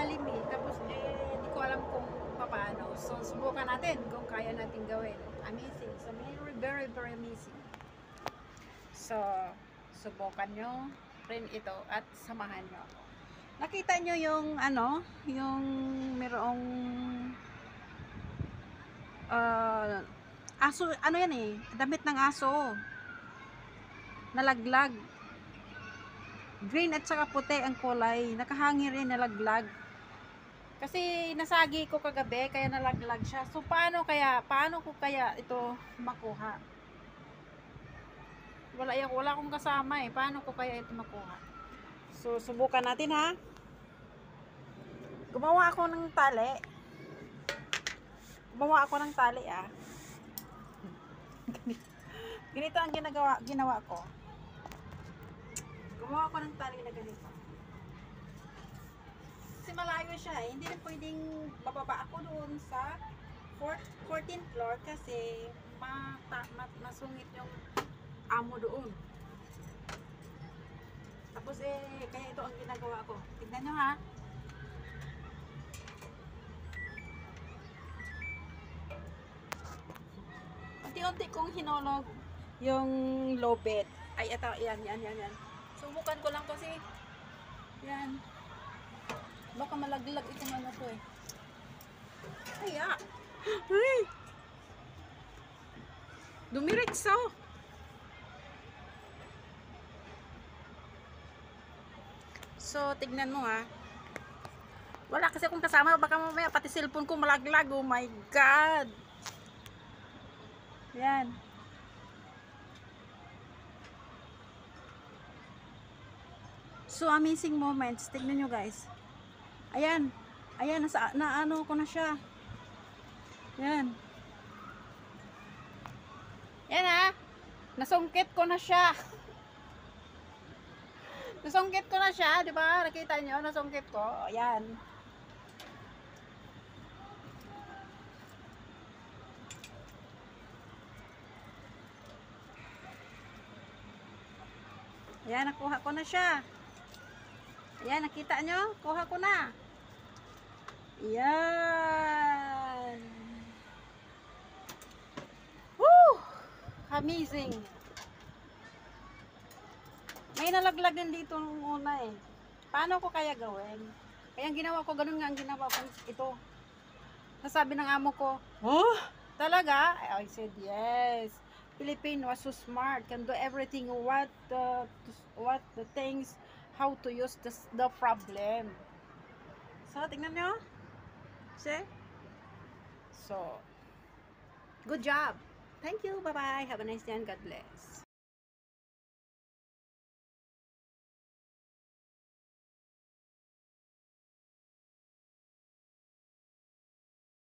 malalim eh. Tapos hindi ko alam kung paano. So, subukan natin kung kaya natin gawin. Amazing. So, very, very, very amazing. So, subukan nyo rin ito at samahan nyo ako. Nakita nyo yung yung merong aso, yan eh, damit ng aso. Nalaglag. Green at saka puti ang kulay. Nakahangin rin, nalaglag. Kasi nasagi ko kagabi, kaya nalaglag siya. So, paano ko kaya ito makuha? Wala akong kasama eh. Paano ko kaya ito makuha? So, subukan natin ha. Gumawa ako ng tali ah. Ganito ang ginawa ko. Gumawa ako ng tali na ganito. Kasi malayo siya eh. Hindi na pwedeng bababa ako doon sa 14th floor kasi masungit yung amo doon. Tapos kaya ito ang ginagawa ko. Tignan nyo ha. Unti-unti kong hinolog yung low bed. Ay, ito, yan. Subukan ko lang kasi, yan. Baka malaglag itong ano ko eh. Ay, Ay! Dumiretso. So, tignan mo ha. Wala kasi akong kasama. Baka mamaya pati cellphone ko malaglag. Oh my God. Yan. So, amazing moments. Tignan nyo guys. Ayan. Ayan, naano ko na siya. Yan. Yan ha. Nasungkit ko na siya. Nasungkit ko na siya, di ba? Nakita nyo, nasungkit ko. Ayan. Ayan, nakuha ko na siya. Ayan, nakita nyo? Kuha ko na. Ayan. Woo! Amazing. May nalaglag din dito nung una eh. Paano ko kaya gawin? Kaya ang ginawa ko, ganun nga ang ginawa ko ito. Nasabi ng amo ko, oh, talaga? I said, yes. Philippine was so smart, can do everything, what the things, how to use the problem. So, tingnan nyo. See? So, good job. Thank you. Bye-bye. Have a nice day and God bless.